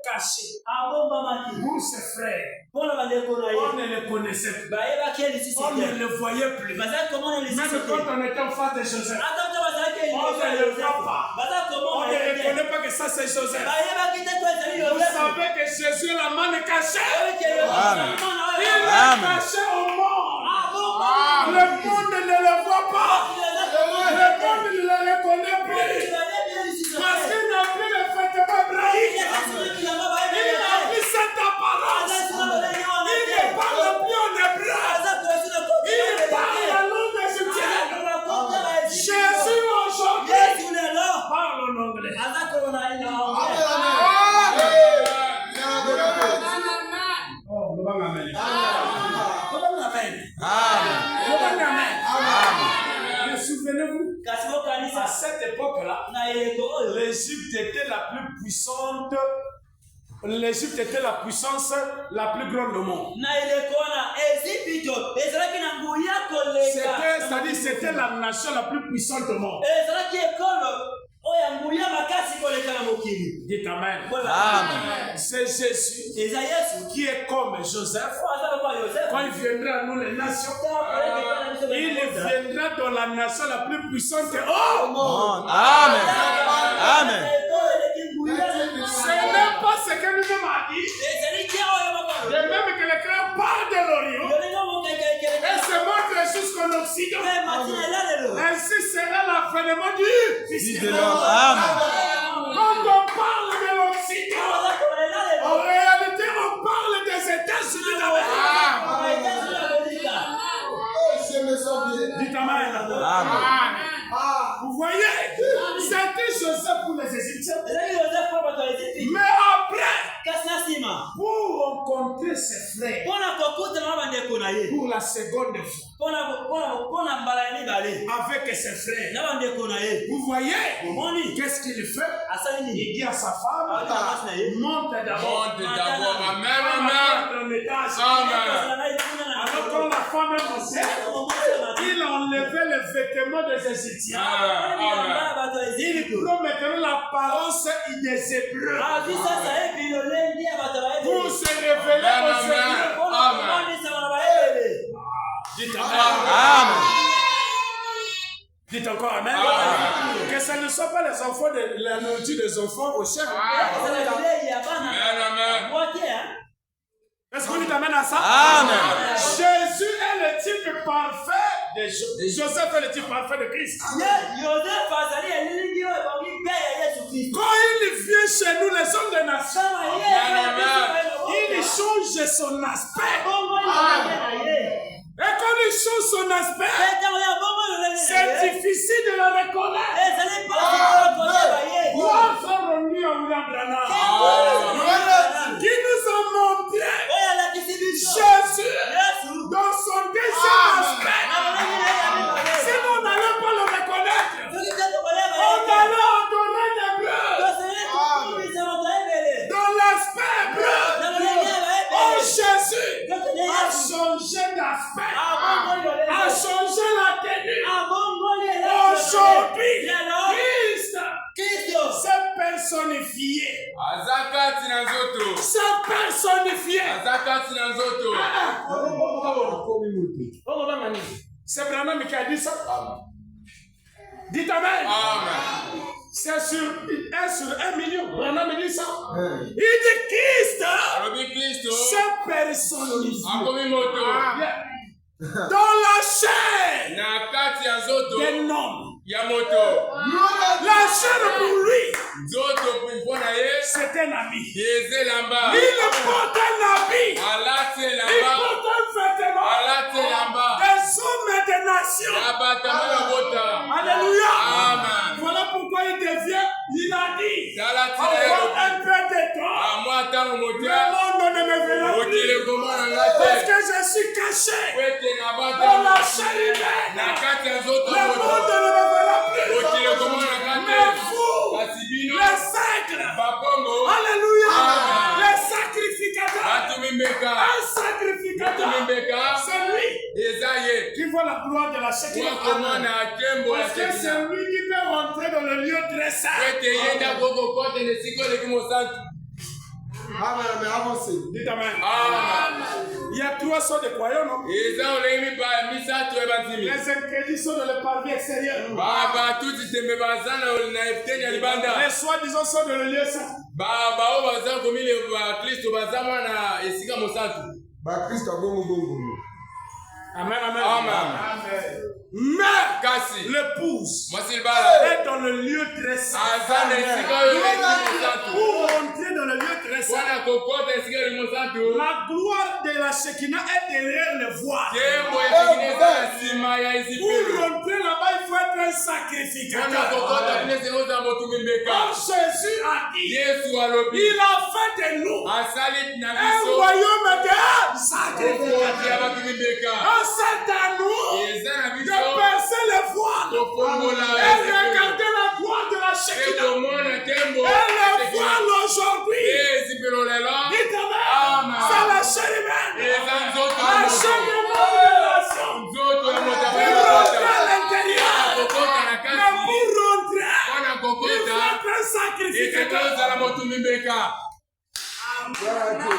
caché pour ses frères. On ne les connaissait plus. On ne le voyait plus. Même quand on était en face de Joseph, on ne le voit pas. On ne reconnaît pas que ça c'est Joseph. Vous savez que Jésus est la main cachée. Amen. Il est caché au monde. Le monde ne le voit pas. Le monde ne le reconnaît plus. Parce qu'il n'a plus le vêtement hébraïque. Il n'a plus cette apparence. Il ne parle plus en hébreu. Il parle la langue égyptienne. Jésus aujourd'hui parle en anglais. Mais souvenez-vous, à cette époque-là, l'Égypte était la plus puissante. L'Égypte était la puissance la plus grande au monde. C'est-à-dire c'était la nation la plus puissante au monde. Dites Amen. Amen. C'est Jésus qui est comme Joseph. Quand il viendra à nous les nations, il viendra dans la nation la plus puissante au monde. Amen. Amen. Ce n'est pas ce que nous avons dit. De même que les creux partent de l'Orient et se montrent jusqu'en Occident. Ainsi sera l'avènement du Fils de l'homme. Quand on parle de l'Occident, en réalité on parle des États-Unis d'Amérique. Dites Amen. Vous voyez, c'était Joseph pour les Égyptiens. Mais après, pour rencontrer ses frères, pour la seconde fois, avec ses frères, vous voyez, qu'est-ce qu'il fait? Il dit à sa femme, monte d'abord. Alors quand la femme est montée, il a enlevé les vêtements des Égyptiens. Il prend maintenant l'apparence des Hébreux pour se révéler aux Hébreux. Dites Amen. Dites encore Amen. Que ce ne soit pas les enfants de la nourriture des enfants au chef. Est-ce qu'on dit Amen à ça? Amen. Jésus est le type parfait de Joseph est le type parfait de Christ. Quand il vient chez nous, les hommes de nation, il change son aspect. Et quand il change son aspect, c'est difficile de le reconnaître. Gloire soit rendue à William Branham, qui nous a montré Jésus dans son deuxième aspect. Sinon, on n'allait pas le reconnaître. On allait adorer les bleus. Dans l'aspect bleu, oh Jésus a changé d'aspect, a changé la tenue. Aujourd'hui, Christ s'est personnifié. C'est personnifié. C'est Branham qui a dit ça. Dites Amen. C'est sur 1 million. Branham dit ça. Il dit Christ s'est personnifié. Dans la chair d'un homme. La chair pour lui, c'est un ami. Il porte un habit. Il porte un vêtement. Des hommes et des nations. Alléluia. Voilà pourquoi il devient, il a dit, encore un peu de temps, le monde ne me verra plus. Parce que je suis caché dans la chair humaine. Le monde ne me verra plus. Mais vous, les sacres, alléluia, les sacrificateurs, un sacrificateur, c'est lui qui voit la gloire de la chair. Parce que c'est lui qui peut rentrer dans le lieu très saint. Dites Amen. Il y a 3 sortes de croyants, non? Les incrédules sont dans le parvis extérieur. Les soi-disant sont dans le lieu saint. Amen, amen. Mais l'épouse est dans le lieu très saint. Pour rentrer dans le lieu très saint, la gloire de la Shekinah est derrière le voile. Pour rentrer là-bas, il faut être un sacrificateur. Comme Jésus a dit, il a fait de nous un royaume de sacrificateurs. C'est à nous de percer le voile et regarder la gloire de la Shekinah. Et le voile aujourd'hui, dites Amen, c'est la chair humaine. La chair humaine de rentrer à l'intérieur. Mais pour rentrer, il faut être un sacrificateur.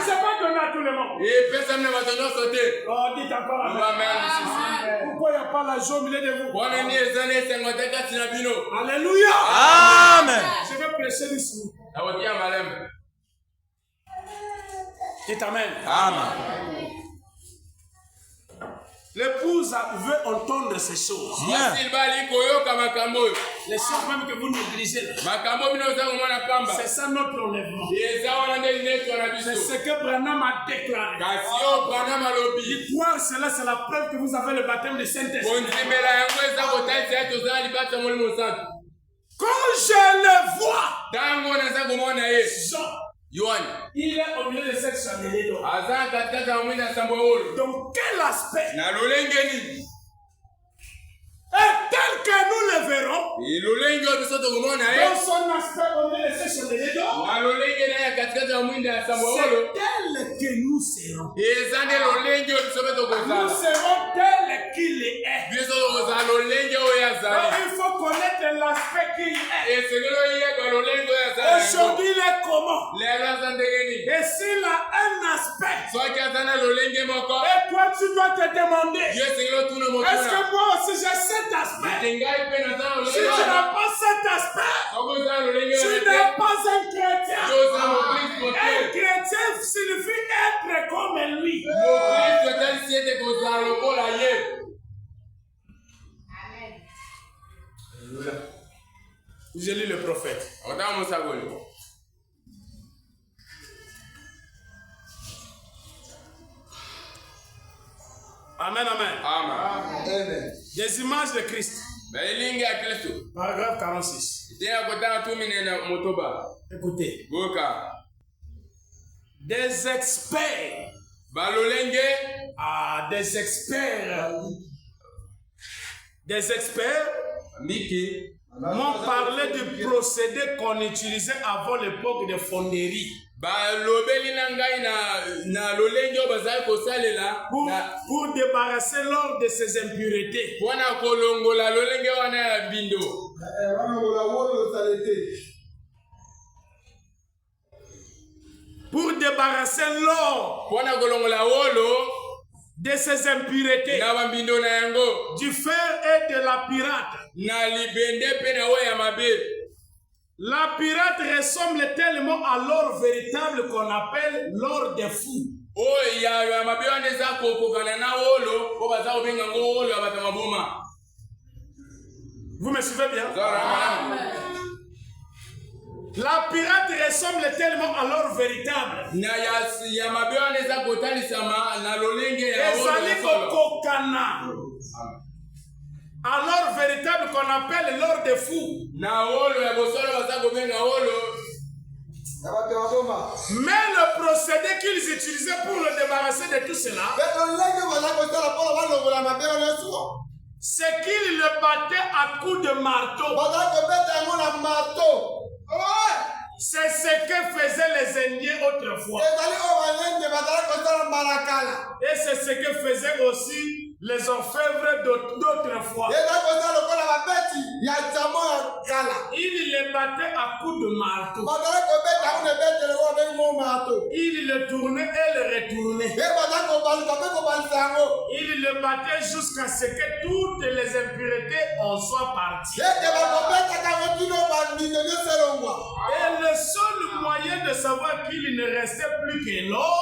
C'est pas donné à tout le monde. Oh, dites encore Amen. Pourquoi il n'y a pas la joie au milieu de vous? Alléluia. Amen. Je vais prêcher d'ici. Dites Amen. Amen. L'épouse veut entendre ces choses. Bien. Les choses même que vous négligez. C'est ça notre enlèvement. C'est ce que Branham a déclaré. Il croit cela, c'est la preuve que vous avez le baptême de Saint-Esprit. Quand je le vois, Jean, il est au milieu de cette chandelier d'or. Donc quel aspect? Et tel que nous le verrons, dans son aspect au milieu de cette chandelier d'or, c'est tel que nous serons. Nous serons tel qu'il est. Donc il faut connaître l'aspect qu'il est. Aujourd'hui il est comment? Et s'il a un aspect, et toi tu dois te demander, est-ce que moi aussi j'ai cet aspect? Si tu n'as pas cet aspect, tu n'es pas un chrétien. Un chrétien signifie être comme lui. J'ai lu le prophète. Amen, amen. Amen. Des images de Christ. Paragraphe 46. Écoutez. Des experts. Des experts m'ont parlé du procédé qu'on utilisait avant l'époque de fonderie. Pour débarrasser l'or de ses impuretés. Pour débarrasser l'or de ses impuretés, du fer et de la pirate. La pirate ressemble tellement à l'or véritable qu'on appelle l'or des fous. Vous me suivez bien? La pirate ressemble tellement à l'or véritable. Alors véritable qu'on appelle l'or des fous. Mais le procédé qu'ils utilisaient pour le débarrasser de tout cela, c'est qu'ils le battaient à coups de marteau. C'est ce que faisaient les Indiens autrefois. Et c'est ce que faisaient aussi les orfèvres d'autrefois. Ils les battaient à coups de marteau. Il le tournait et le retournait. Il le battait jusqu'à ce que toutes les impuretés en soient parties. Et le seul moyen de savoir qu'il ne restait plus que l'eau,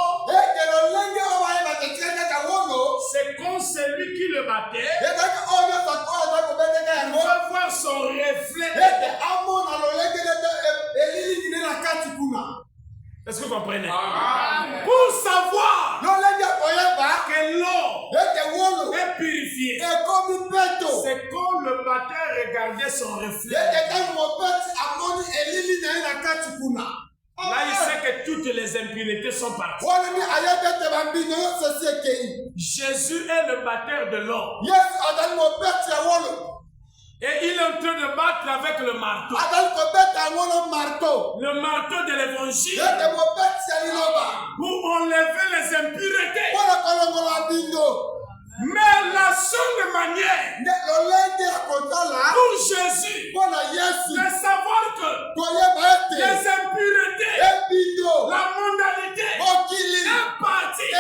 c'est quand celui qui le battait pouvait voir son reflet. Est-ce que vous comprenez? Pour savoir que l'eau est purifiée, c'est quand le batteur regardait son reflet. Là, il sait que toutes les impuretés sont parties. Jésus est le batteur de l'eau. Et il est en train de battre avec le marteau. Le marteau de l'évangile. Pour enlever les impuretés. Mais la seule manière pour Jésus de savoir que les impuretés, la mondanité est partie,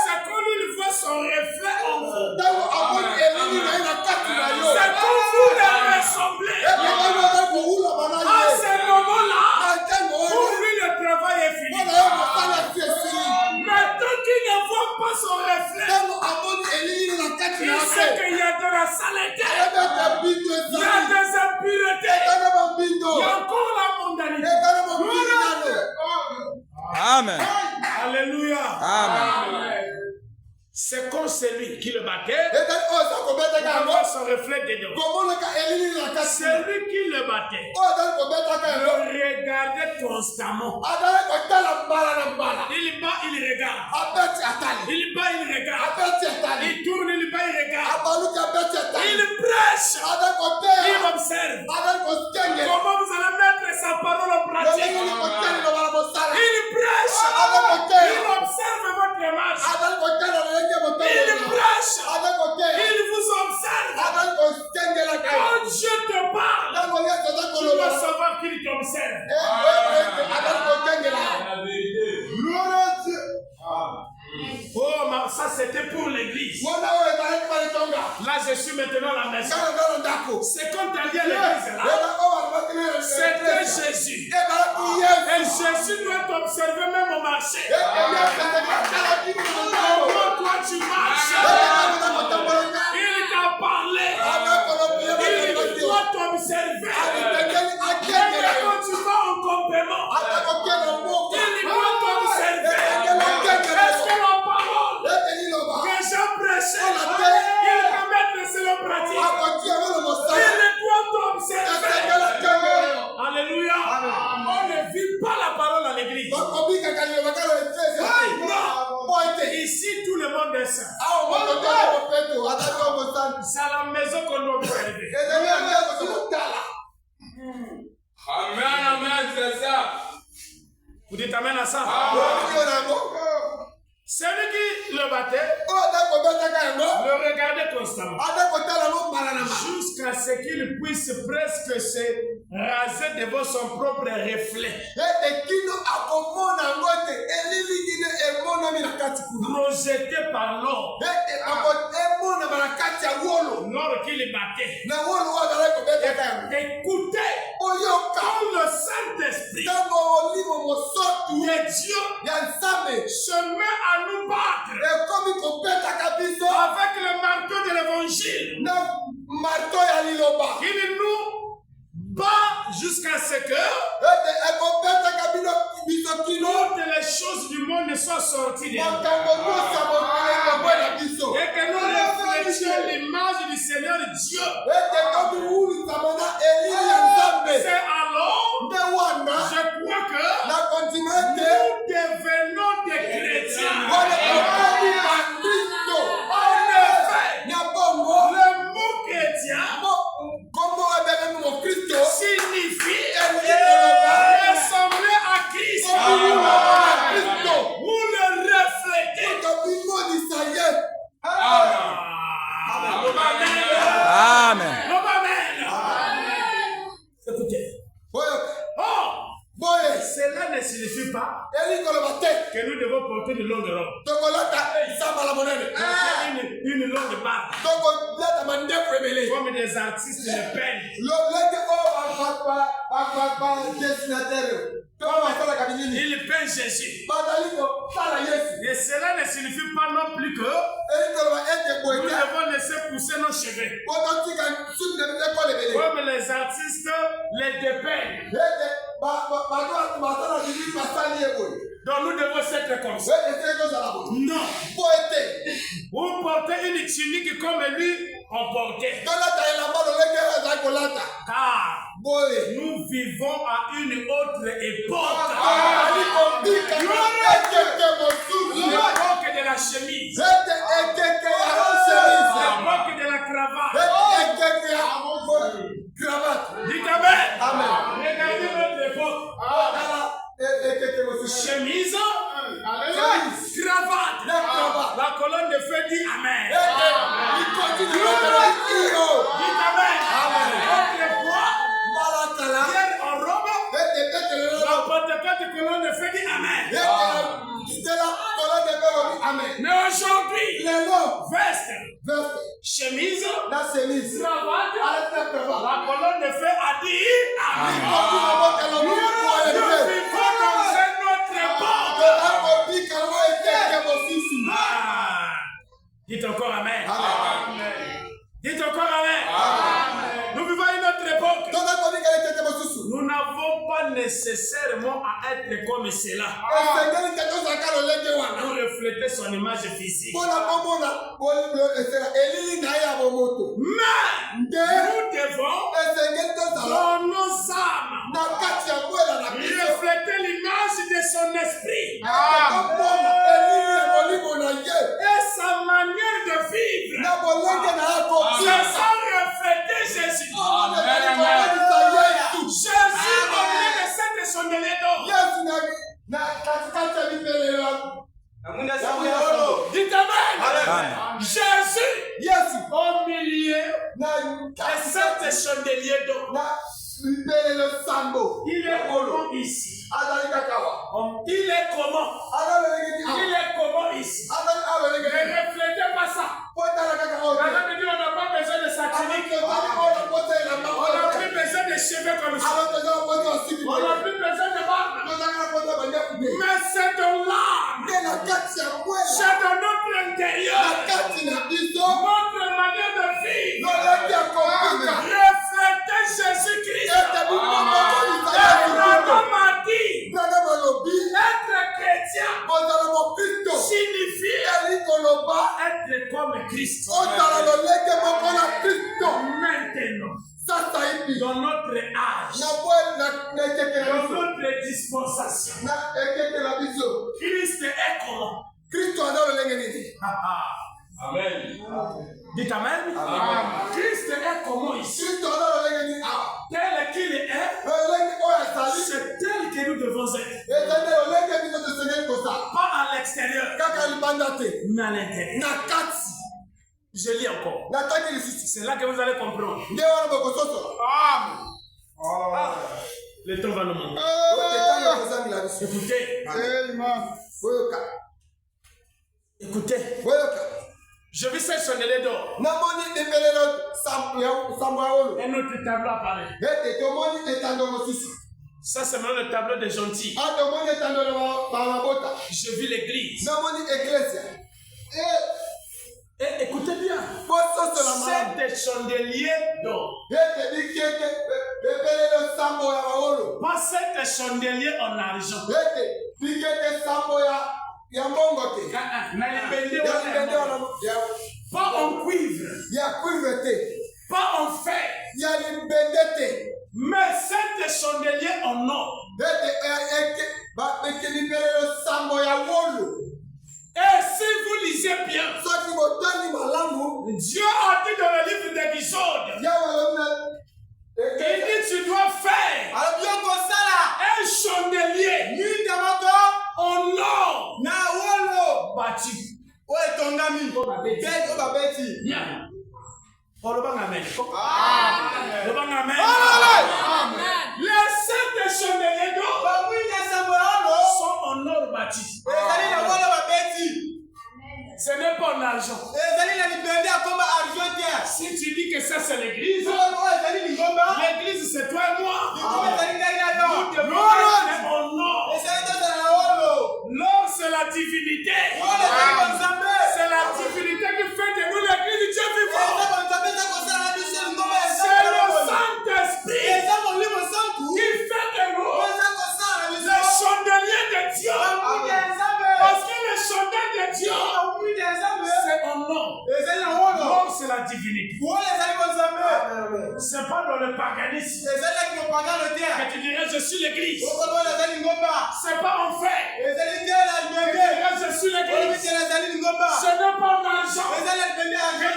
c'est quand il voit son reflet en vous. C'est quand vous le ressemblez. À ce moment-là, pour lui le travail est fini. Mais tant qu'il ne voit pas son reflet, il sait qu'il y a de la saleté, il y a des impuretés, il y a encore la mondanité. Amen. Alléluia. Amen. C'est comme celui qui le battait, pour voir son reflet dedans. Celui qui le battait, le regardait constamment. Il bat, il regarde. Il bat, il regarde. Il tourne, il bat, il regarde. Il prêche. Il observe. Comment vous allez mettre sa parole en pratique? Il prêche. Il observe votre marche. Il prêche. Il vous observe. Quand Dieu te parle, tu dois savoir qu'il t'observe. Oh, ça c'était pour l'église. Là, je suis maintenant à la maison. C'est quand tu allais à l'église là, c'était Jésus. Et Jésus doit t'observer même au marché. Comment toi tu marches? Il t'a parlé. Il doit t'observer. Et quand tu vas en complément, il doit t'observer. Est-ce que la parole que j'ai prêchée, il peut mettre selon pratique? Il doit t'observer. Alléluia. On ne vit pas la parole à l'église. Non. Ici, tout le monde est saint. C'est à la maison qu'on doit observer. Amen, amen, c'est ça. Vous dites amen à ça? Celui qui le battait, le regardait constamment. Jusqu'à ce qu'il puisse presque se raser devant son propre reflet. Projeté par l'eau. L'or qui le battait. Écoutez, quand le Saint-Esprit de Dieu se met à nous battre avec le marteau de l'évangile, il nous bat jusqu'à ce que toutes les choses du monde soient sorties de nous et que nous reflétions l'image du Seigneur Dieu. C'est alors, je crois que nous devenons des chrétiens. En effet, le mot chrétien signifie ressembler à Christ. Vous le reflétez. Amen. Écoutez. Cela ne signifie pas que nous devons porter de longues robes. Une longue barbe. Comme des artistes le peignent. Il peint Jésus. Et cela ne signifie pas non plus que nous devons laisser pousser nos cheveux. Comme les artistes les dépeignent. Donc nous devons être comme ça. Non. Vous portez une tunique comme lui en portait. Car nous vivons à une autre époque. L'époque de la chemise. L'époque de la cravate. Dites amen. Regardez notre époque. Chemise, cravate. La colonne de feu dit amen. Dites amen. Autrefois, hier en robe, la Pentecôte colonne de feu dit amen. Mais aujourd'hui, veste, chemise, cravate, la colonne de feu a dit amen. Nous vivons dans une autre époque. Dites encore amen. Dites encore amen. Nous vivons à une autre époque. Nous n'avons pas nécessairement à être comme cela pour refléter son image physique. Mais nous devons dans nos âmes refléter l'image de son esprit et sa manière de vivre. C'est ça refléter Jésus. Jésus au milieu de cette chandelier d'or. Dites amen. Jésus au milieu de cette chandelier d'or. Il est comment ici? Il est comment? Il est comment ici? Ne reflétez pas ça. On n'a pas besoin de satirique. On n'a plus besoin de cheveux comme ça. On n'a plus besoin de barbe. Mais c'est de l'âme. C'est de notre intérieur. Notre manière de vivre. Reflétez Jésus-Christ. Être chrétien signifie être comme Christ. Maintenant, dans notre âge, dans notre dispensation, Christ est comment? Amen. Dites amen. Christ est comment ici? Tel qu'il est, c'est tel que nous devons être. Pas à l'extérieur, mais à l'intérieur. Je lis encore. C'est là que vous allez comprendre. Le temps va nous manquer. Écoutez. Je vis cette chandelier d'or. Un autre tableau apparaît. Ça, c'est maintenant le tableau des gentils. Je vis l'église. Et écoutez bien. C'est des chandeliers d'or. Pas c'est des chandeliers en argent. Pas en cuivre. Pas en fer. Mais c'est des chandeliers en or. Et si vous lisez bien, Dieu a dit dans le livre d'Exode, il dit tu dois faire un chandelier en or bâti. Les sept chandeliers d'or sont en or bâti. Ce n'est pas en argent. Si tu dis que ça c'est l'église, l'église c'est toi et moi. Nous devons être en or. L'or c'est la divinité. C'est la divinité qui fait de nous l'église du Dieu vivant. C'est le Saint-Esprit qui fait de nous les chandeliers de Dieu. Parce que les chandeliers de Dieu, c'est en or. L'or c'est la divinité. C'est pas dans le paganisme que tu dirais je suis l'église. C'est pas en fait. Je suis l'église. Ce n'est pas en argent. Je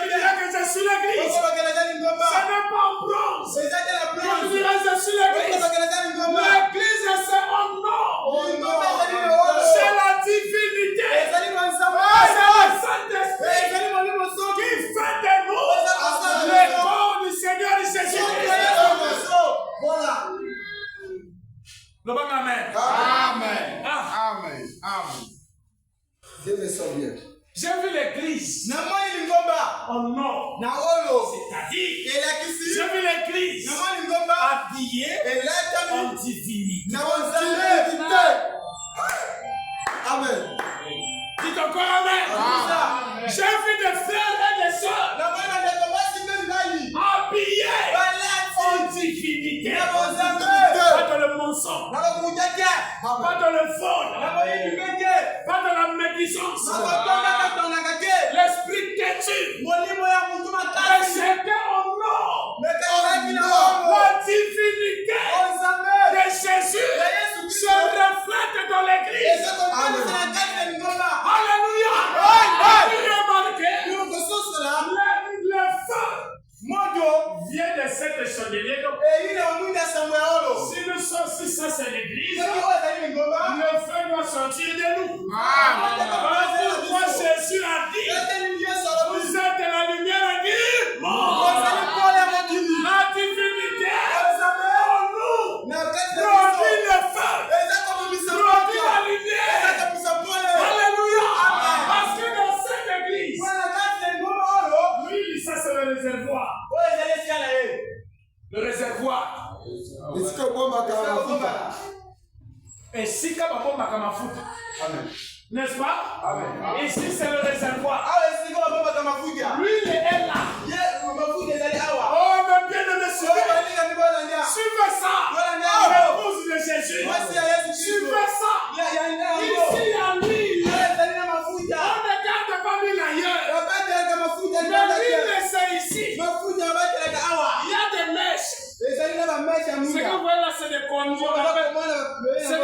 dirais que je suis l'église. Ce n'est pas en bronze. Je dirais que je suis l'église. L'église c'est en or. C'est la divinité. C'est le Saint-Esprit qui fait de nous le corps du Seigneur Jésus-Christ. Voilà. Le bon amen. Amen. Amen. Amen. J'ai vu l'église en or. C'est-à-dire, j'ai vu l'église habillée en divinité. Amen. Dites encore amen. J'ai vu des frères et des sœurs habillés en divinité. Pas dans le mensonge, pas dans le vol, pas dans la médisance, l'esprit têtu. Mais c'était en or. La divinité de Jésus se reflète dans l'église. Alléluia. Vous remarquez, le feu vient de cette chandelier. Si ça c'est l'église, le feu doit sortir de nous. Pourquoi Jésus a dit, vous êtes la lumière du monde. La divinité en nous produit le feu, produit la lumière. Alléluia. Parce que dans cette église, l'huile, ça c'est le réservoir. Le réservoir. Et si kababomba kamafuta. N'est-ce pas? Amen. Ici c'est le réservoir. L'huile est là. Oh mon bien-aimé, suivez ça. L'épouse de Jésus. Suivez ça. Ici il y a l'huile. On ne garde pas l'huile ailleurs. Mais l'huile c'est ici. Il y a des mèches. Ce que vous voyez là, c'est des conduits. C'est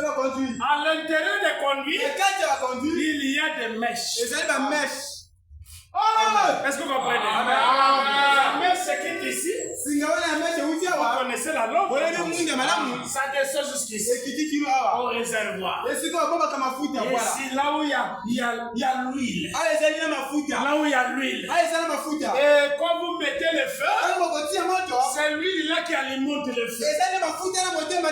des conduits. À l'intérieur des conduits, il y a des mèches. Est-ce que vous comprenez? La mèche qui est ici, vous connaissez la langue. Ça descend jusqu'ici. Au réservoir. Et ici, là où il y a l'huile. Là où il y a l'huile. Et quand vous mettez le feu, c'est l'huile là qui alimente le feu. Ça veut dire la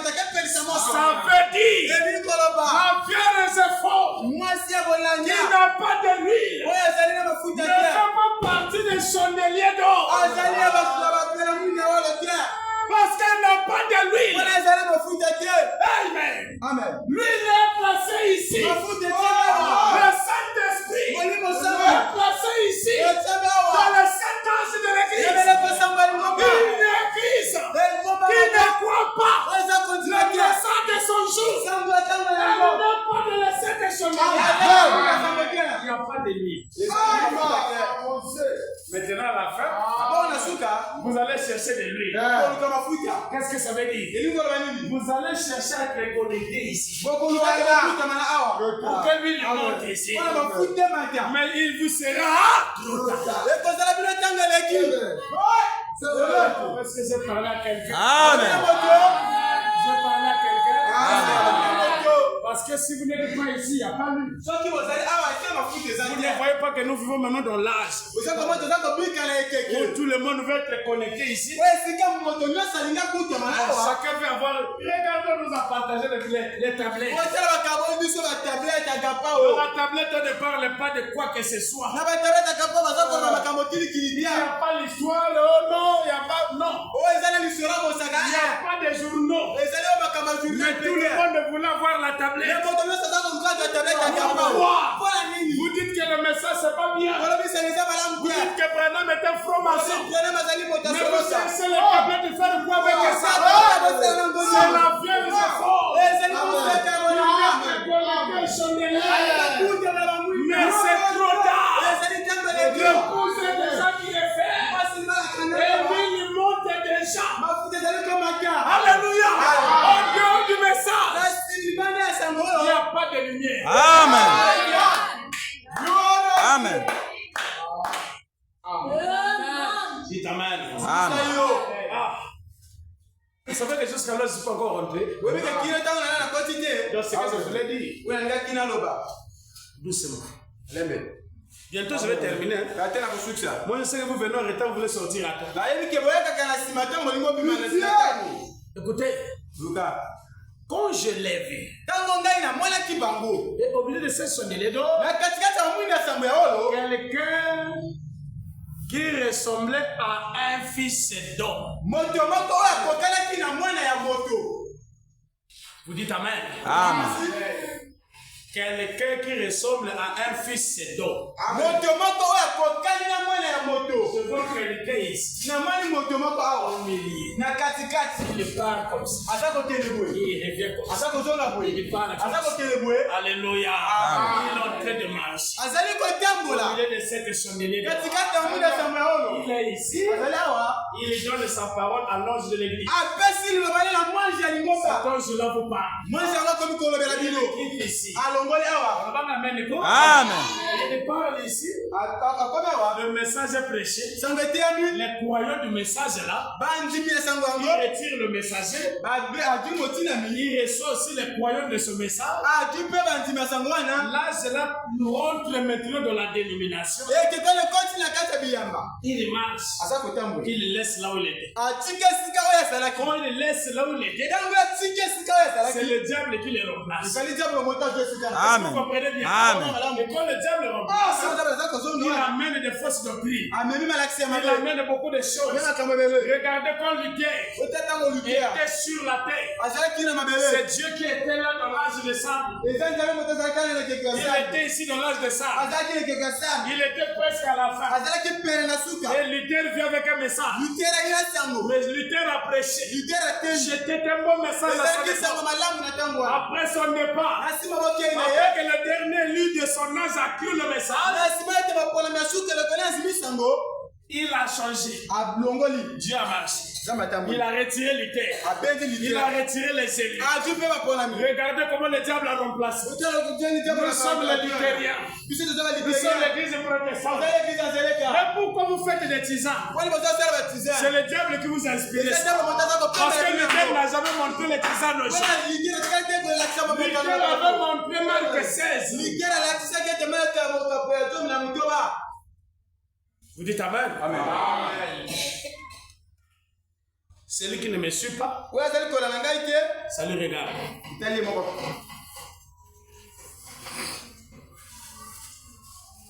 pierre est forte. Qui n'a pas de l'huile ne fait pas partie des chandeliers d'or. Parce qu'elle n'a pas de l'huile. Amen. L'huile est placée ici. Le Saint-Esprit est placé ici. Dans le Saint-Ange de l'église. Une église qui ne croit pas le sang de son jour. Elle n'a pas de laisser des chandeliers. Il n'y a pas de l'huile. Maintenant à la fin, vous allez chercher de l'huile. Qu'est-ce que ça veut dire? Vous allez chercher à être connecté ici. Pour que l'huile monte ici. Mais il vous sera trop tard. Est-ce que j'ai parlé à quelqu'un? Amen. J'ai parlé à quelqu'un? Parce que si vous n'êtes pas ici, il n'y a pas l'huile. Vous ne voyez pas que nous vivons maintenant dans l'âge où tout le monde veut être connecté ici. Chacun veut avoir. Regardez, on nous a partagé les tablettes. tablette ne parle pas de quoi que ce soit. Il n'y a pas l'histoire, oh non, il n'y a pas, non. Il n'y a pas de journaux. Mais tout le monde voulait voir la tablette. Vous dites que le message c'est pas bien. Vous dites que Branham est un franc-maçon. Mais vous cherchez les tablettes de faire quoi avec ça? C'est la vieille effort. Mais c'est trop tard. L'épouse est déjà qui le fait. Et lui, il monte déjà. Alléluia. Au dehors du message, il n'y a pas de lumière. Amen. Amen. Dites Amen. Amen. Vous savez que jusqu'à là, je ne suis pas encore rentré. Donc, c'est ce que je voulais dire. Doucement. Bientôt, je vais terminer. Moi, je sais que vous venez en retard, vous voulez sortir à temps. Écoutez, quand je l'ai vu, et au milieu de ces sonneries, quelqu'un qui ressemblait à un fils d'homme. Vous dites Amen. Amen. Quelqu'un qui ressemble à un fils d'homme. Je vois quelqu'un ici. Au milieu. Il part comme ça. Il revient comme ça. Il part comme ça. Alléluia. Il est en train de marcher. Au milieu de cette chandelier. Il est ici. Il donne sa parole à l'ange de l'église. Cet ange-là vous parle. Il est ici. Amen. Il parle ici. Le message est prêché. Les croyants du message là, il retire le messager. Il reçoit aussi les croyants de ce message. Là, cela nous rentre maintenant dans la dénomination. Il marche. Il laisse là où il était. Quand il laisse là où il était, c'est le diable qui le remplace. Amen. Vous comprenez bien? Amen. Et quand le diable le remplace, il amène des fausses doctrines. Il amène beaucoup de choses. Regardez quand Luther était sur la terre. C'est Dieu qui était là dans l'âge de sable. Il était ici dans l'âge de sable. Il était presque à la fin. Et Luther vient avec un message. Mais Luther a prêché. C'était un bon message. Après son départ, après que le dernier lui de son âge a cru le message, il a changé. Dieu a marché. Il a retiré Luther. Il a retiré les élus. Regardez comment le diable a remplacé. Nous sommes les luthériens. Nous sommes l'église protestante. Mais pourquoi vous faites des tisanes? C'est le diable qui vous a inspiré. Parce que Luther n'a jamais montré les tisanes aux gens. Luther avait montré Marc 16. Vous dites Amen. Amen. Celui qui ne me suit pas, ça lui regarde.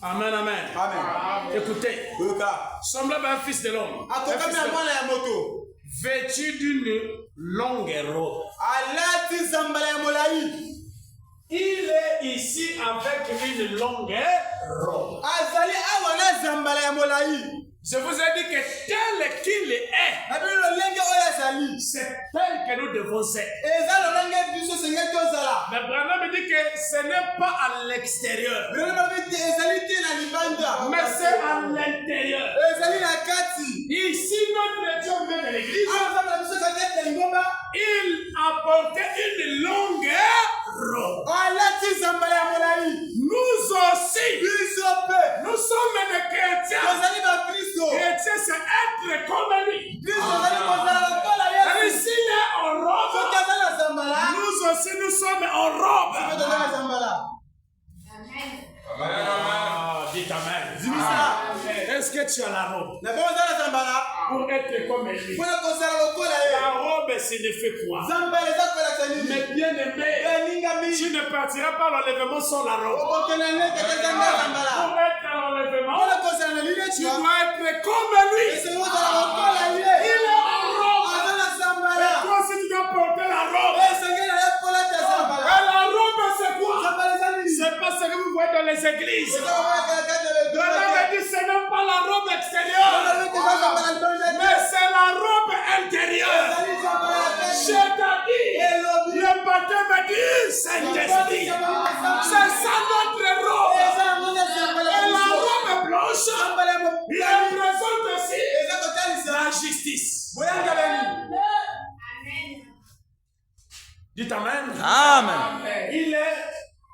Amen, amen. Écoutez, semblable à un fils de l'homme, vêtu d'une longue robe. Il est ici avec une longue robe. Je vous ai dit que tel qu'il est, c'est tel que nous devons être. Mais Branham dit que ce n'est pas à l'extérieur, mais c'est à l'intérieur. Ici, notre Dieu vient de l'église. Il apportait une longue robe. Nous aussi, nous sommes des chrétiens. Chrétien, c'est être comme lui. S'il est en robe, nous aussi nous sommes en robe. Dites Amen. Est-ce que tu as la robe pour être comme lui? La robe signifie quoi? Mais bien aimé, tu ne partiras pas à l'enlèvement sans la robe. Pour être à l'enlèvement, tu dois être comme lui. Il est en robe. Et toi aussi tu dois porter la robe. Et la robe c'est quoi? C'est pas ce que vous voyez dans les églises. Le Bible dit ce n'est pas la robe extérieure, mais c'est la robe intérieure. C'est-à-dire le baptême du Saint-Esprit. C'est ça notre robe. Et la robe blanche, il représente aussi la justice. Dites Amen. Amen.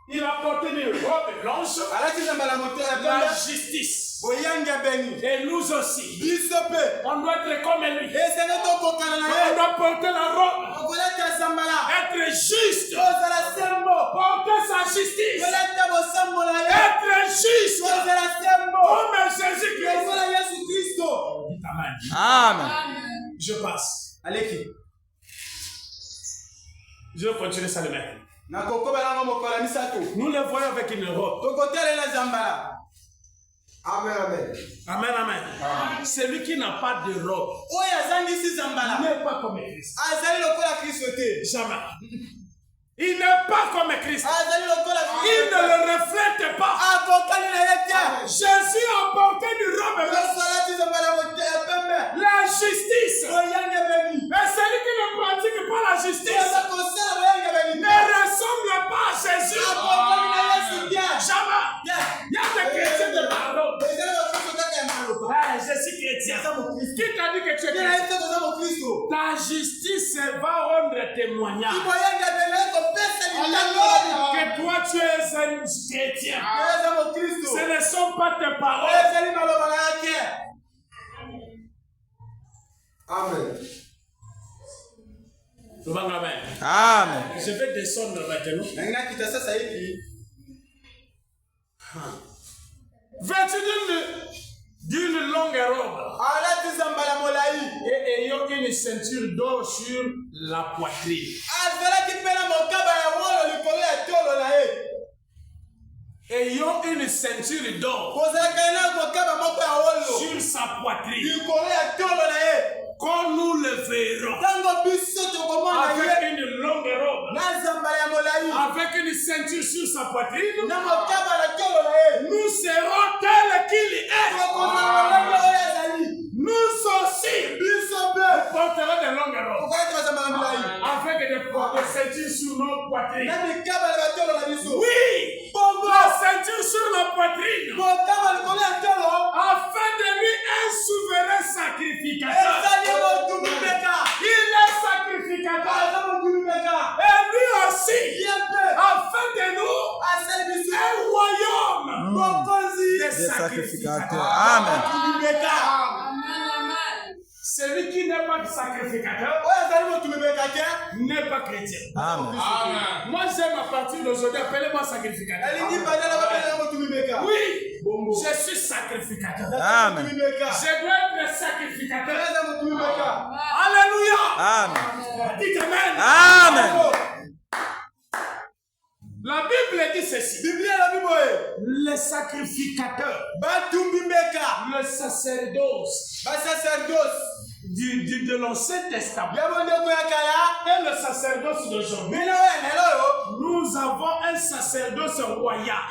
Il a porté une robe blanche, la justice. Et nous aussi, on doit être comme lui. On doit porter la robe, être juste, porter sa justice, être juste, comme Jésus-Christ. Amen. Amen. Je passe. Je vais continuer ça le matin. Nous le voyons avec une robe. Amen, amen. Amen, amen. Celui qui n'a pas de robe n'est pas comme Christ. Jamais. Il n'est pas comme Christ. Il ne le reflète pas. Jésus a porté une robe la justice. Et celui qui ne pratique pas la justice ne ressemble pas à Jésus. Jamais. Il y a des chrétiens de parole. Je suis chrétien. Qui t'a dit que tu es chrétien? Ta justice va rendre témoignage que toi tu es un chrétien. Ce ne sont pas tes paroles. Amen. Amen. Amen. Je vais descendre maintenant. Vêtu d'une longue robe et ayant une ceinture d'or sur la poitrine. Ayant une ceinture d'or sur sa poitrine. Quand nous le verrons avec une longue robe, avec une ceinture sur sa poitrine, nous serons tels qu'il est. Nous aussi porterons de longues robes avec des ceintures sur nos poitrines. Oui, la ceinture sur la poitrine afin de lui un souverain sacrificateur. Il est sacrificateur. Et lui aussi, afin de nous, un royaume des sacrificateurs. Amen. Celui qui n'est pas sacrificateur n'est pas chrétien. Amen. Moi j'aime à partir d'aujourd'hui, appelez-moi sacrificateur. Oui, je suis sacrificateur. Amen. Je dois être sacrificateur. Alléluia. Amen. Dites Amen. Amen. La Bible dit ceci. Le sacrificateur, le sacerdoce de l'Ancien Testament et le sacerdoce d'aujourd'hui, nous avons un sacerdoce royal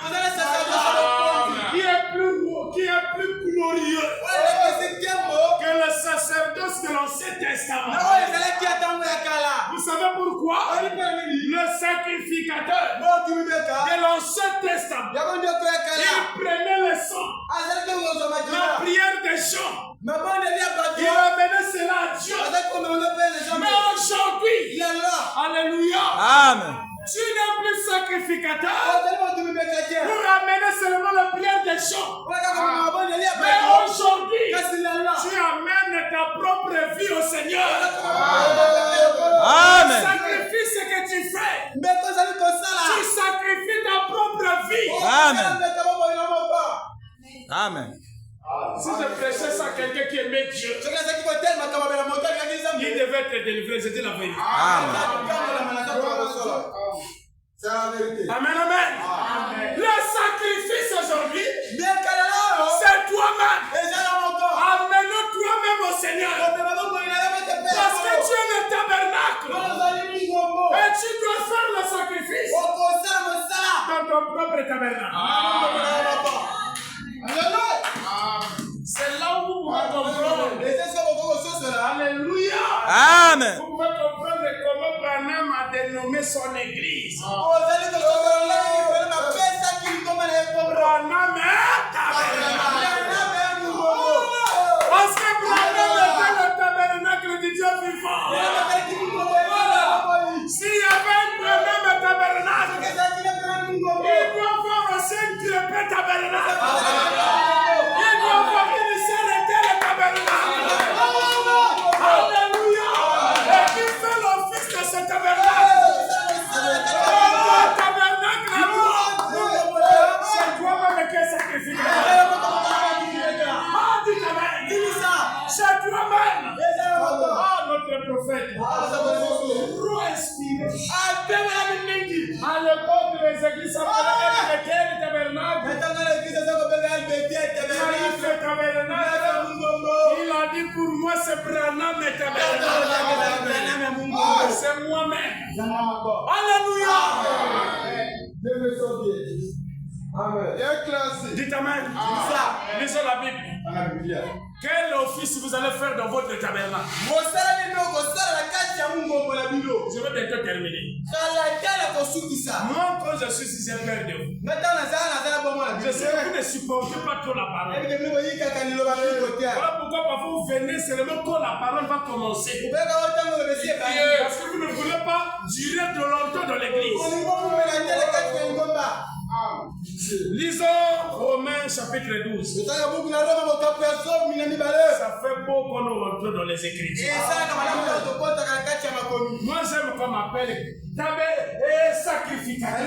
qui est plus glorieux que le sacerdoce de l'Ancien Testament. Vous savez pourquoi? Le sacrificateur de l'Ancien Testament, il prenait le sang, la prière des gens, il amenait cela à Dieu. Mais aujourd'hui, alléluia, Amen. tu n'es plus sacrificateur pour amener seulement la prière des gens. Mais aujourd'hui, tu amènes ta propre vie au Seigneur. Amen. Tu sacrifies ce que tu fais. Tu sacrifies ta propre vie. Amen. Amen. Si je prêchais ça à quelqu'un qui aimait Dieu, il devait être délivré. Je dis la vérité. Amen. C'est la vérité. Amen, amen. Le sacrifice aujourd'hui, Bien qu'elle est là, c'est toi-même. et j'ai la moto. Amène toi-même au Seigneur. Parce que tu es le tabernacle. Et tu dois faire le sacrifice dans ton propre tabernacle. C'est là où vous pouvez comprendre. Alléluia. Amen. Vous pouvez comprendre comment Branham a dénommé son église. Branham est tabernacle. Parce que Branham était le tabernacle du Dieu vivant. S'il y avait un Branham tabernacle, il doit avoir aussi un crépé tabernacle. Il doit avoir une s'arrêter le tabernacle. Alléluia. Et qui fait l'office de ce tabernacle? Le tabernacle à toi. C'est toi-même qui es sacrifié. C'est toi-même. Ah, notre prophète. Trop inspiré. À l'époque, les églises s'appelaient le tabernacle. Il a dit pour moi, c'est Branham et tabernacle. C'est moi-même. Alléluia. Amen. Dites amen. Lisez la Bible. Quel office vous allez faire dans votre tabernacle? Je vais bientôt terminer. Moi, quand je suis ici, j'ai peur de vous. Je sais que vous ne supportez pas trop la parole. Voilà pourquoi parfois vous venez seulement quand la parole va commencer. Parce que vous ne voulez pas durer de longtemps dans l'église. Lisons Romains chapitre 12. Ça fait beau qu'on nous rentre dans les Écritures. Moi j'aime qu'on m'appelle sacrificateur.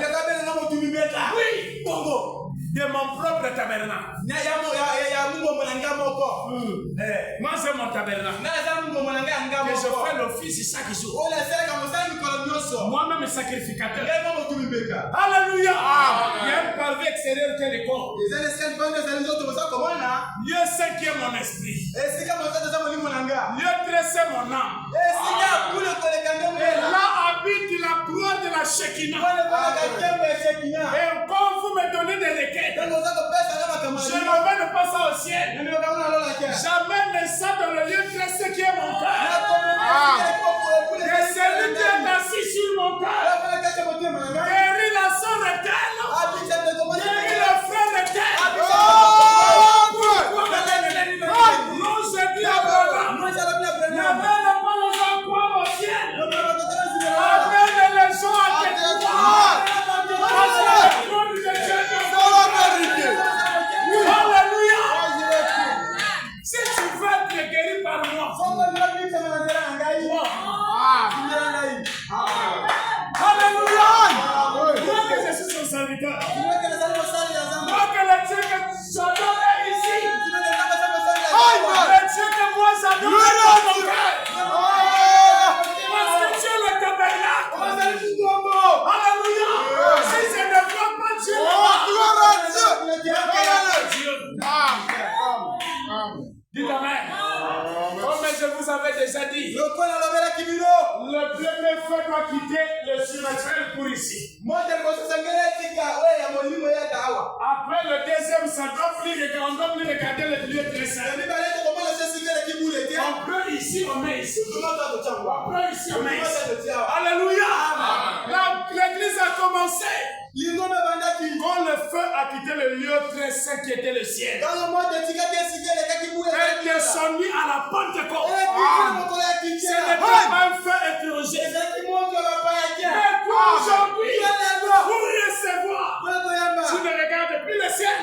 Oui, de mon propre tabernacle. Moi c'est mon tabernacle. Et je fais l'office chaque jour. Moi-même sacrificateur. Alléluia. Il y a un pavé extérieur qui est le corps. Dieu sait qui est mon esprit. Dieu dresse mon âme. Et là habite la gloire de la Shekinah. Et quand vous me donnez des requêtes, je n'amène pas ça au ciel. J'amène ça dans le lieu dressé qui est mon cœur. Et celui qui est assis sur mon cœur guérit la sœur éternelle. Guérit le frère éternel. Non, je dis à Abraham, n'amène pas les gens croire au ciel. Amène les gens à tes croire. Parce que le trône de Dieu est Alléluia. Si tu veux être guéri par moi, Alléluia. Moi que je suis son serviteur. Moi que le Dieu que j'adore est ici. Le Dieu que moi j'adore est dans mon cœur. Parce que tu es le tabernacle. Alléluia. Si je ne vois pas Dieu, dites amen. Comme je vous avais déjà dit, le premier feu doit quitter le surnaturel pour ici. Après le deuxième, ça doit plus regarder le lieu très saint. On peut ici, on met ici. Après ici, on met ici. Alléluia. L'église a commencé. Quand le feu a quitté le lieu très saint qui était le ciel, elle est descendue à la Pentecôte. Ce n'est pas un feu étranger. Mais toi aujourd'hui, pour recevoir, tu ne regardes plus le ciel.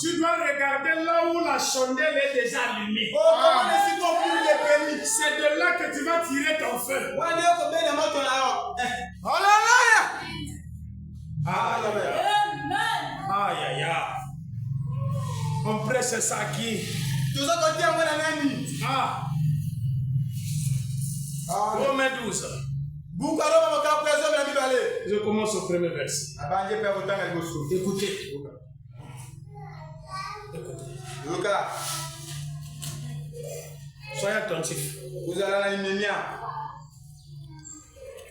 Tu dois regarder là où la chandelle est déjà allumée. C'est de là que tu vas tirer ton feu. Alléluia. Aïe, aïe, aïe. On prêche ça qui? Romains 12. Je commence au premier verset. Écoutez. Soyez attentifs.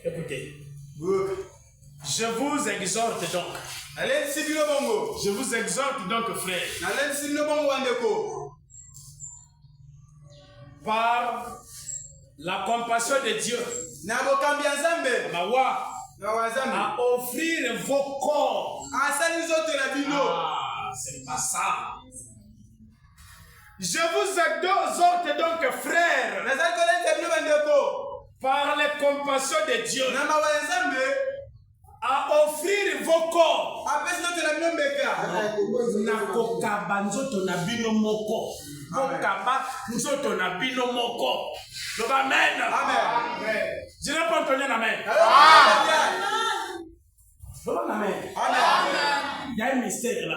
Écoutez. Je vous exhorte donc. Je vous exhorte donc, frère. Par la compassion de Dieu. À offrir vos corps. C'est pas ça. Je vous exhorte donc, frères, par les compassions de Dieu, à offrir vos corps. Amen. Je n'ai pas entendu un amen. Amen. Il y a un mystère là.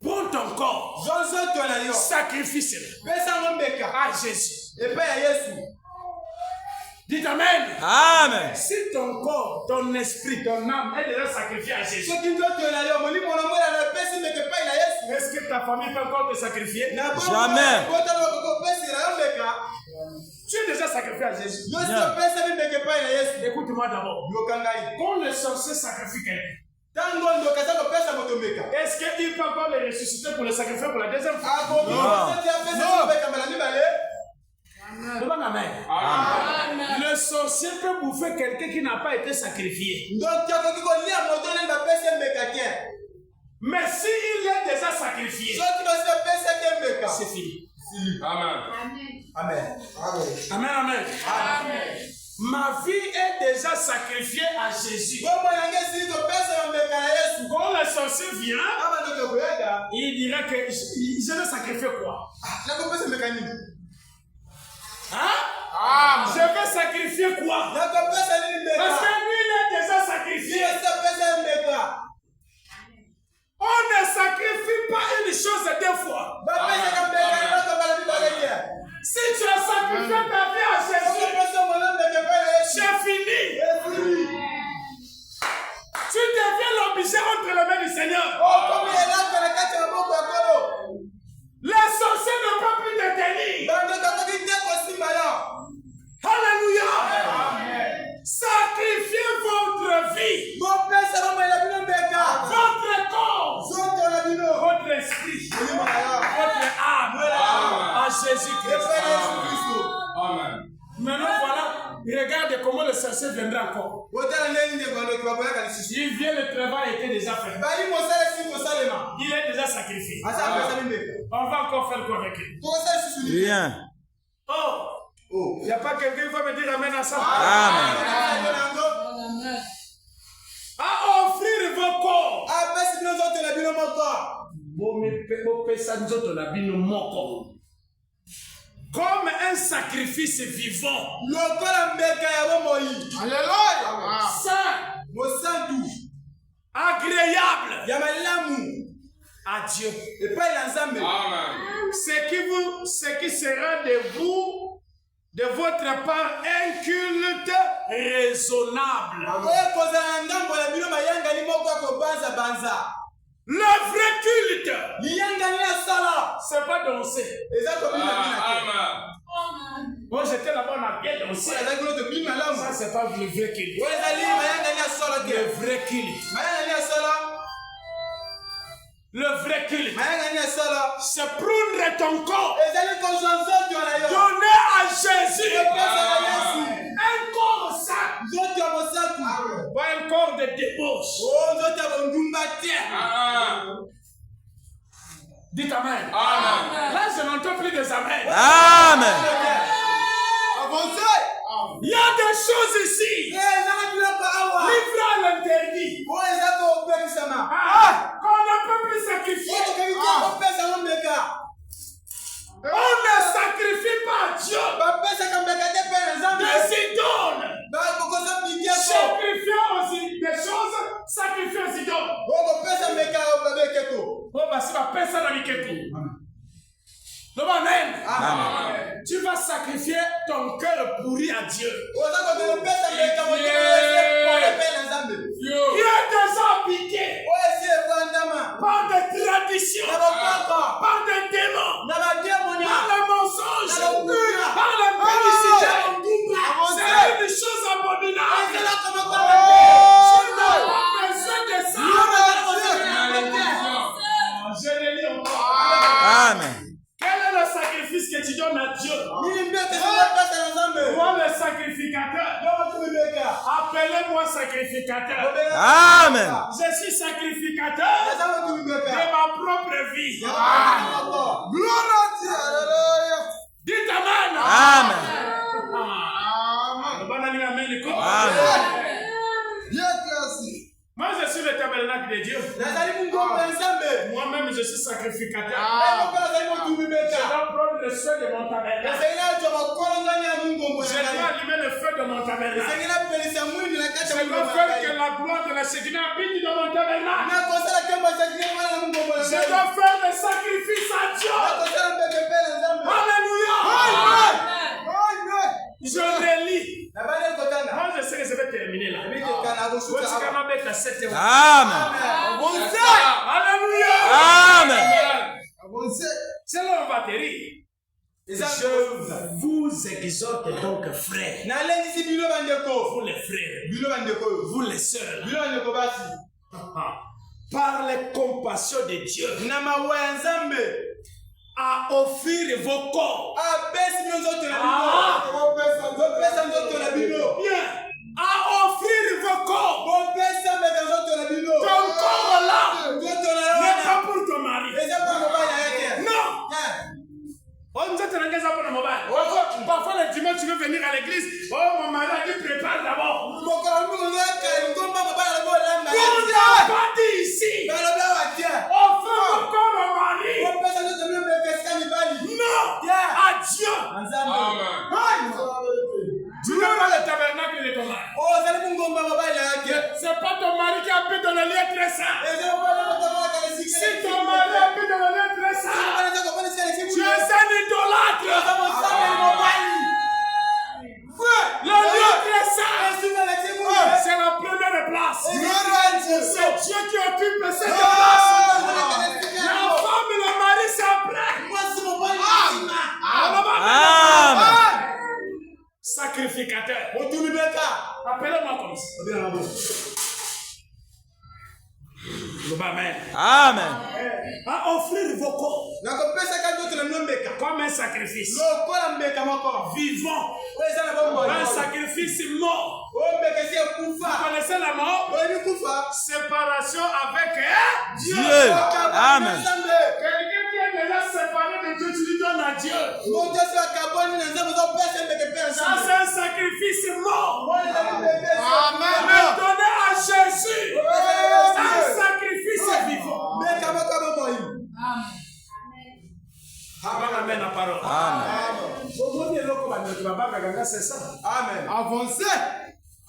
Prends ton corps. Sacrifice à Jésus. Dites amen. Amen. Si ton corps, ton esprit, ton âme est déjà sacrifié à Jésus, est-ce que ta famille peut encore te sacrifier? Jamais. Tu es déjà sacrifié à Jésus. Écoute-moi d'abord. Quand le sorcier sacrifie quelqu'un, est-ce qu'il peut encore le ressusciter pour le sacrifier pour la deuxième fois? Non. Amen. Le sorcier peut bouffer quelqu'un qui n'a pas été sacrifié. Mais s'il est déjà sacrifié, c'est fini. Amen. Ma vie est déjà sacrifiée à Jésus. Quand le sorcier vient, il dira que je vais sacrifier quoi? Je vais sacrifier quoi? Parce que lui, il est déjà sacrifié. On ne sacrifie pas une chose deux fois. Si tu as sacrifié ta vie à Jésus, c'est fini. Tu deviens l'obligé entre les mains du Seigneur. Les sorciers ne peuvent plus te tenir. Alléluia. Sacrifiez votre vie, votre corps, votre esprit, votre âme à Jésus-Christ. Amen. Maintenant voilà, regarde comment le sorcier viendra encore. Il vient, le travail était déjà fait. Il est déjà sacrifié. On va encore faire quoi avec lui? Rien. Il n'y a pas quelqu'un qui va me dire amen à ça? Amen. À offrir vos corps. Comme un sacrifice vivant. Alléluia. Saint. Agréable. À Dieu. Amen. Ce qui sera de vous, de votre part, un culte raisonnable. Le vrai culte, c'est pas danser. Moi j'étais là-bas, on a bien dansé. Ça, c'est pas le vrai culte. Le vrai culte. Le vrai culte, c'est prendre ton corps, donner à Jésus un corps saint, pas un corps de débauche. Dites amen. Là, je n'entends plus des amen. Amen. Il y a des choses ici. Livrées à l'interdit. Qu'on ne peut plus sacrifier. On ne sacrifie pas à Dieu. Des idoles. Sacrifier des choses, sacrifier aux idoles. Oh, bah, c'est pas personne à l'iketu. Dieu. Yo. Qui est déjà habité par des traditions, par des démons, par le mensonge, par la félicité. C'est une chose abominable. Je n'ai pas besoin de ça. Je le lis encore. Amen. Quel est le sacrifice que tu donnes à Dieu? Moi le sacrificateur. Appelez-moi sacrificateur. Amen. Je suis sacrificateur de ma propre vie. Dites Amen. Amen. Moi je suis le tabernacle de Dieu. Moi-même je suis sacrificateur. Je dois prendre le feu de mon tabernacle. Je dois allumer le feu de mon tabernacle. Je dois faire que la gloire de la Séguina habite dans mon tabernacle. Je dois faire des sacrifices à Dieu. Alléluia. Je relis. Moi je sais que je vais terminer là. Amen. Alléluia. Amen. C'est là on va atterrir. Je vous exhorte donc frères. Vous les frères. Vous les sœurs. Par les compassions de Dieu. À offrir vos corps. Bien. À offrir vos corps. Ton corps là n'est pas pour ton mari. Non. Parfois le dimanche tu veux venir à l'église. Oh mon mari a dit prépare d'abord. On n'a pas dit ici. Offre mon corps au mari. Non. À Dieu. Tu n'as pas le tabernacle de ton mari. C'est pas ton mari qui habite dans le lieu très saint. Si ton mari habite dans le lieu très saint, tu es un idolâtre. Le lieu très saint, c'est la première place. C'est Dieu qui occupe cette place. La femme et le mari, c'est après. Amen. Sacrificateur. Appelez-moi comme ça. Amen. Amen. À offrir vos corps comme un sacrifice vivant, un sacrifice mort. Vous connaissez la mort? Séparation avec Dieu. Amen. Quelqu'un qui est déjà séparé de Dieu, tu lui donnes à Dieu. Ça c'est un sacrifice mort. Amen. Mais donné à Jésus, c'est un sacrifice vivant. Amen la parole. Amen. C'est ça. Amen. Avancez.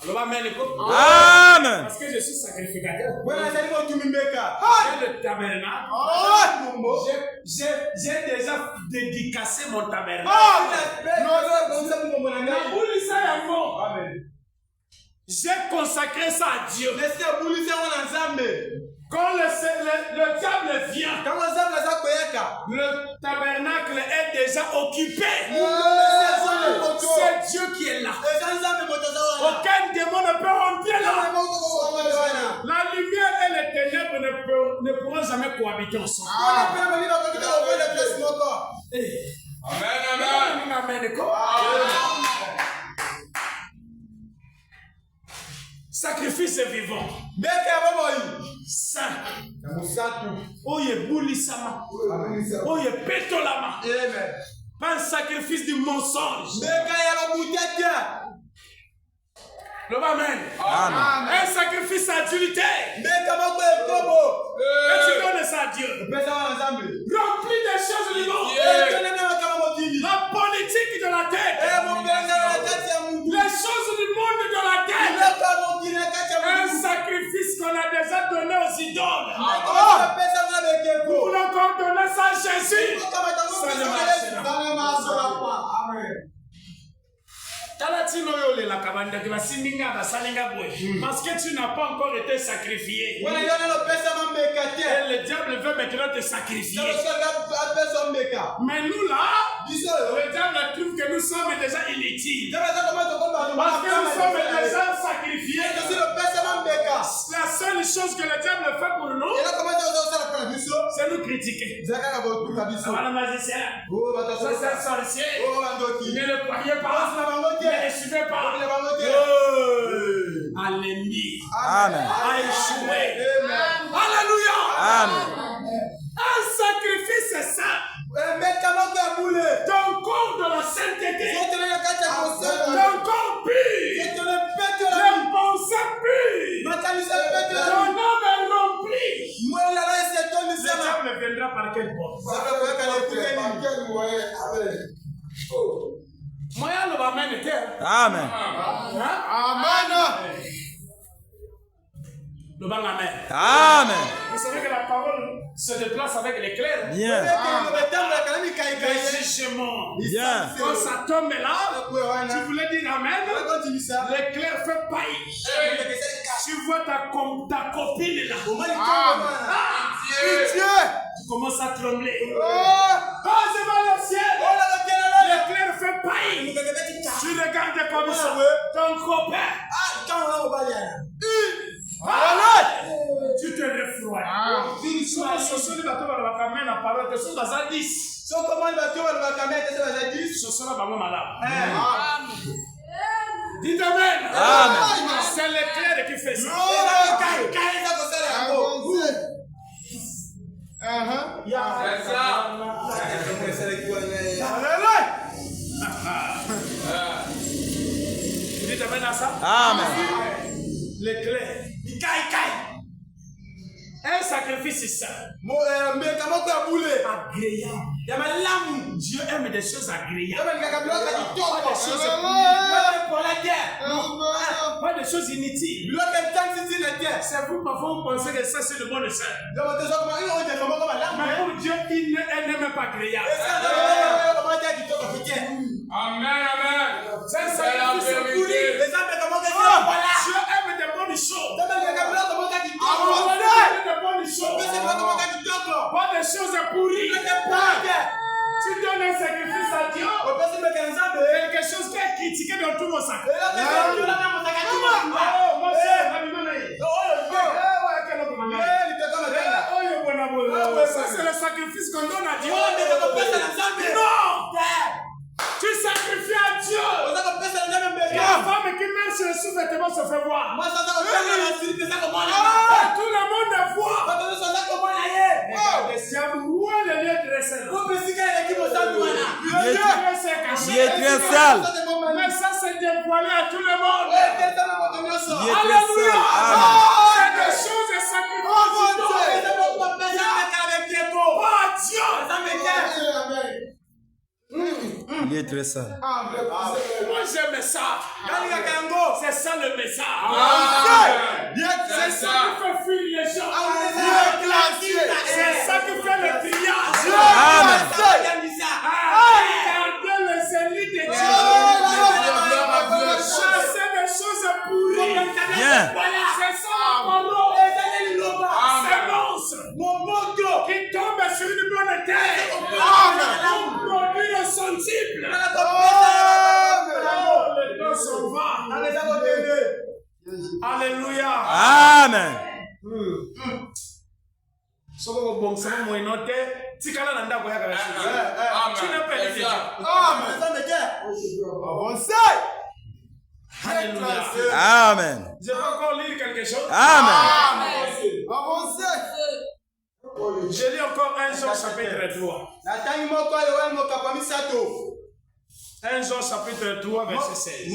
Amen. Parce que je suis sacrificateur. J'ai le tabernacle. J'ai déjà dédicacé mon tabernacle. J'ai consacré ça à Dieu. Quand le diable vient, le tabernacle est déjà occupé. C'est Dieu qui est là. Aucun démon ne peut rentrer là. La lumière et les ténèbres ne pourront jamais cohabiter ensemble. Amen. Sacrifice vivant. Saint. Oye boulisama. Oye petolama. Pas un sacrifice du mensonge. Amen. Amen. Un sacrifice adultère. Et tu donnes ça à Dieu. Rempli des choses du monde. La politique de la tête. Les choses du monde de la tête. Un sacrifice qu'on a déjà donné aux idoles. Vous voulez encore donner ça à Jésus. Ça ne marchera pas. Talatino Parce que tu n'as pas encore été sacrifié. Et le diable veut maintenant te sacrifier. Mais nous là, le diable trouve que nous sommes déjà inutiles. Parce que nous sommes déjà sacrifiés. La seule chose que le diable fait pour nous, c'est nous critiquer. Voilà, magicien. Ça, c'est un sorcier. Ne le croyez pas. Ne le suivez pas. À l'ennemi. Amen. A échoué. Alléluia. Amen. Un sacrifice, c'est ça. Ton corps de la sainteté. Ton corps pur. Les pensées pures. Ton âme est remplie. Le diable viendra par quelle porte? Moyen le Amen était. Amen. Amen. Le bang Amen. Amen. Vous savez que la parole se déplace avec l'éclair. Bien. Le jugement. Bien. Quand ça tombe là, tu voulais dire Amen. L'éclair fait paille. Tu vois ta copine là. Dieu. Tu commences à trembler. Quand je vais au ciel, l'éclair fait paille. Tu regardes comme ça. Ton copain. Tu te refroidis. Ce sont les bateaux dans la caméra, la parole, ce sont les indices. Ce sont les malades. Dites Amen. Amen. C'est l'éclair qui fait ça. Dites Amen à ça. Amen. L'éclair. Un sacrifice, c'est ça. Agréable. Dieu aime des choses agréables. Pas des choses inutiles. C'est vous, parfois, vous pensez que ça, c'est le bon dessin. Mais pour Dieu, il n'aime pas agréable. Amen, amen. C'est un sacrifice pourri. Dieu aime des bonnes choses. Pas des choses pourries. Tu donnes un sacrifice à Dieu. Quelque chose qui est critiqué dans tout mon sac. Ça, c'est le sacrifice qu'on donne à Dieu. Non! Tu sacrifies à Dieu. La femme qui met sur le sous-vêtement se fait voir. Tout le monde voit. Où est le lieu dressé? Il est très sale. Mais ça, c'est dévoilé à tout le monde. Il est très sale. Amen. C'est des choses et sacrifices. Il est très sale. Moi j'aime ça. C'est ça le message. C'est ça qui fait fuir les gens. C'est ça qui fait le triage. Amen. Regardez les élites de Dieu. Chasser des choses pourries. Bien. C'est ça la parole. Semence qui tombe sur une bonne terre. Pour produire son type. Le temps s'en va. Alléluia. Amen. Tu n'as pas dit. Alléluia. Amen. Je peux encore lire quelque chose. Amen. Je lis encore 1 Jean chapitre 3. 1 Jean chapitre 3 verset 16.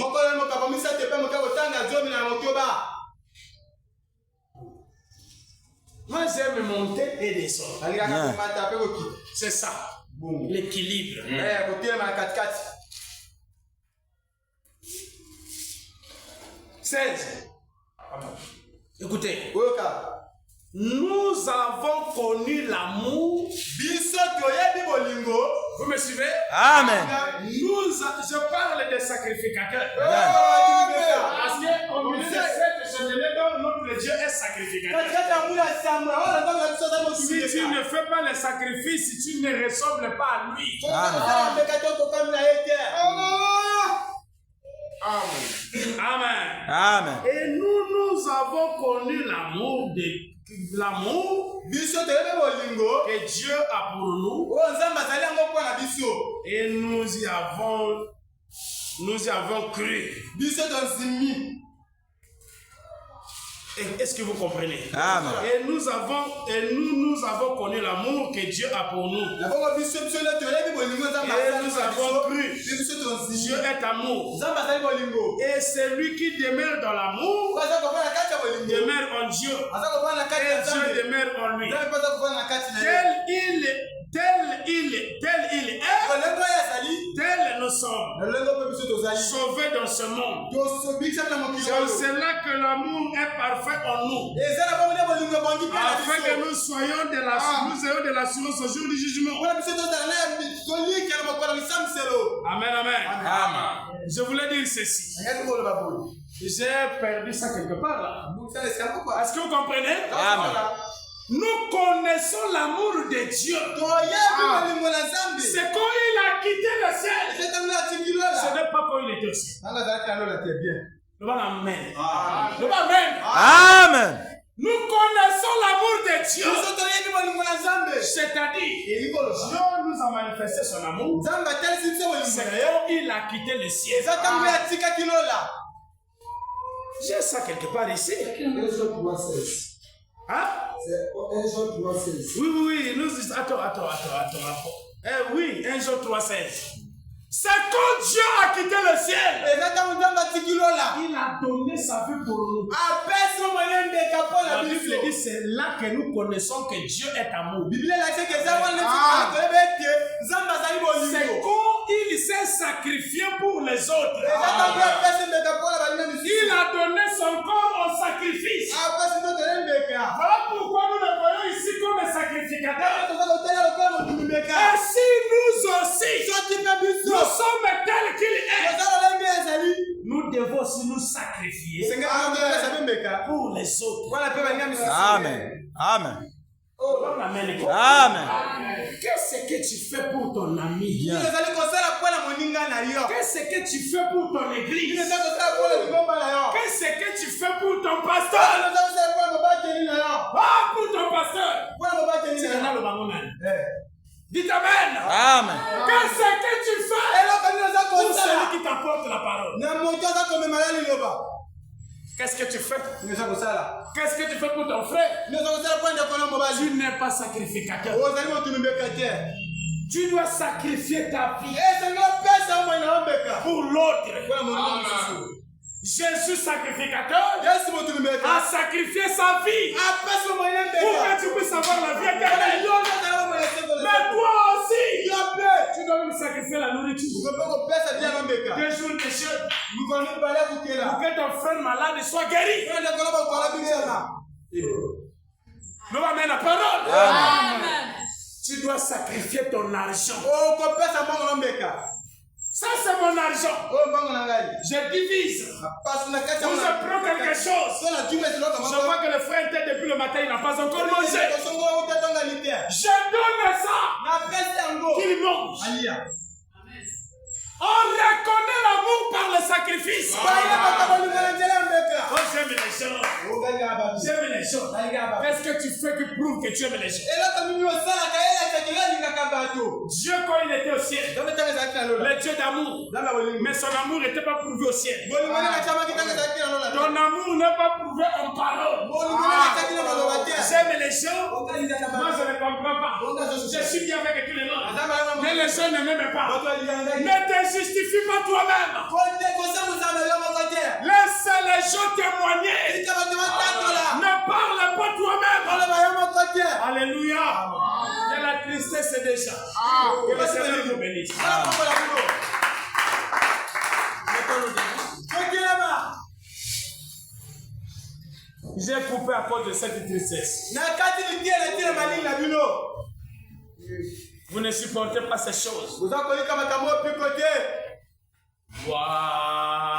Moi j'aime monter et descendre. C'est ça. L'équilibre. 16. Écoutez. Nous avons connu l'amour Vous me suivez? Amen. Je parle des sacrificateurs. Amen. Parce qu'au milieu de cette cheminée, notre Dieu est sacrificateur. Si tu ne fais pas les sacrifices, tu ne ressembles pas à lui. Amen. Amen. Et nous avons connu l'amour que Dieu a pour nous. Et nous y avons cru. Est-ce que vous comprenez? Amen. Et nous avons connu l'amour que Dieu a pour nous. Et nous avons cru. Dieu est amour. Et celui qui demeure dans l'amour demeure en Dieu. Et Dieu demeure en lui. Tel il est, tel nous sommes sauvés dans ce monde. C'est cela que l'amour est parfait en nous. Afin que nous soyons nous ayons de l'assurance au jour du jugement. Amen, amen. Amen. Je voulais dire ceci. J'ai perdu ça quelque part là. Est-ce que vous comprenez? Amen. Nous connaissons l'amour de Dieu. C'est quand il a quitté le ciel. Ce n'est pas quand il était au ciel. Amen. Amen. Nous connaissons l'amour de Dieu. C'est-à-dire, Dieu nous a manifesté son amour. C'est quand il a quitté le ciel. J'ai ça quelque part ici. Hein? Oui. Attends. Oui, 1 Jean 3,16. C'est quand Dieu a quitté le ciel. Il a donné sa vie pour nous. La Bible dit c'est là que nous connaissons que Dieu est amour. C'est quand il s'est sacrifié pour les autres. Il a donné son corps en sacrifice. Voilà pourquoi nous le voyons ici comme un sacrificateur. Et si nous aussi, nous sommes tels qu'il est, nous devons aussi nous sacrifier pour les autres. Amen. Amen. Amen. Qu'est-ce que tu fais pour ton ami? Bien. Qu'est-ce que tu fais pour ton église? Qu'est-ce que tu fais pour ton pasteur? Pour ton pasteur. Dites Amen. Amen. Qu'est-ce que tu fais pour celui qui t'apporte la parole? Qu'est-ce que tu fais? Qu'est-ce que tu fais pour ton frère? Tu n'es pas sacrificateur. Tu dois sacrifier ta vie pour l'autre. Jésus sacrificateur a sacrifié sa vie pour que tu puisses avoir la vie éternelle. Mais toi aussi, tu dois même sacrifier la nourriture. Des jours de jeûne pour que ton frère malade soit guéri. Nous amène la parole. Amen. Tu dois sacrifier ton argent. Ça c'est mon argent. Je divise. Quand je prends quelque chose, je vois que le frère était depuis le matin, il n'a pas encore mangé. Je donne ça. Qu'il mange. On reconnaît l'amour par le sacrifice. Oh, j'aime les gens. J'aime les gens. Qu'est-ce que tu fais qui prouve que tu aimes les gens? Dieu, quand il était au ciel, le Dieu d'amour, mais son amour n'était pas prouvé au ciel. Ton amour n'est pas prouvé en parole. J'aime les gens. Moi, je ne comprends pas. Je suis bien avec tous les gens. Mais les gens ne m'aiment pas. Ne te justifie pas toi-même. Laisse les gens témoigner. Ne parle pas toi-même. Alléluia. Il y a la tristesse déjà. Que le Seigneur nous bénisse. J'ai coupé à cause de cette tristesse. Vous ne supportez pas ces choses. Vous en connaissez comme un tambour picoté. Voilà.